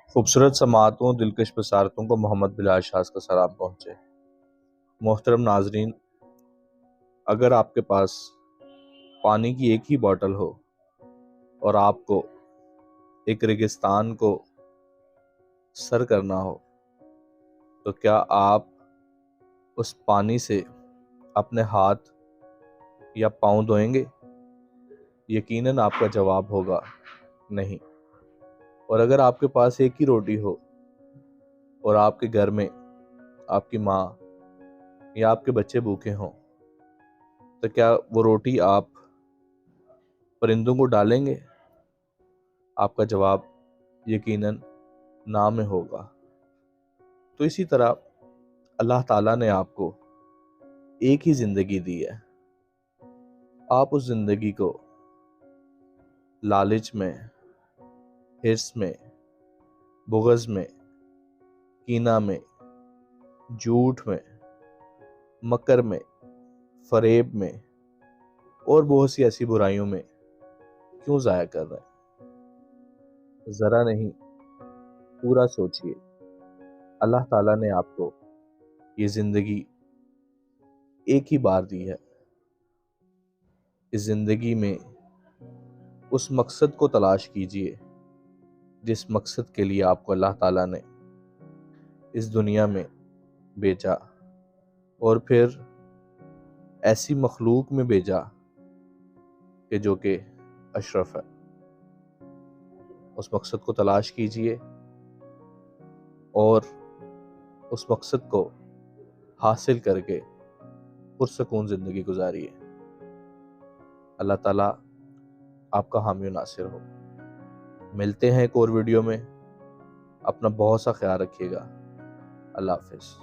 خوبصورت سماعتوں دلکش بصارتوں کو محمد بلال شاز کا سلام پہنچے۔ محترم ناظرین، اگر آپ کے پاس پانی کی ایک ہی بوتل ہو اور آپ کو ایک ریگستان کو سر کرنا ہو تو کیا آپ اس پانی سے اپنے ہاتھ یا پاؤں دھوئیں گے؟ یقیناً آپ کا جواب ہوگا نہیں۔ اور اگر آپ کے پاس ایک ہی روٹی ہو اور آپ کے گھر میں آپ کی ماں یا آپ کے بچے بھوکے ہوں تو کیا وہ روٹی آپ پرندوں کو ڈالیں گے؟ آپ کا جواب یقیناً نہ میں ہوگا۔ تو اسی طرح اللہ تعالیٰ نے آپ کو ایک ہی زندگی دی ہے۔ آپ اس زندگی کو لالچ میں، حرص میں، بغض میں، کینہ میں، جھوٹ میں، مکر میں، فریب میں اور بہت سی ایسی برائیوں میں کیوں ضائع کر رہے ہیں؟ ذرا نہیں، پورا سوچئے۔ اللہ تعالیٰ نے آپ کو یہ زندگی ایک ہی بار دی ہے۔ اس زندگی میں اس مقصد کو تلاش کیجئے جس مقصد کے لیے آپ کو اللہ تعالیٰ نے اس دنیا میں بھیجا، اور پھر ایسی مخلوق میں بھیجا کہ جو کہ اشرف ہے۔ اس مقصد کو تلاش کیجئے اور اس مقصد کو حاصل کر کے پرسکون زندگی گزاریے۔ اللہ تعالیٰ آپ کا حامی و ناصر ہو۔ ملتے ہیں ایک اور ویڈیو میں۔ اپنا بہت سا خیال رکھیے گا۔ اللہ حافظ۔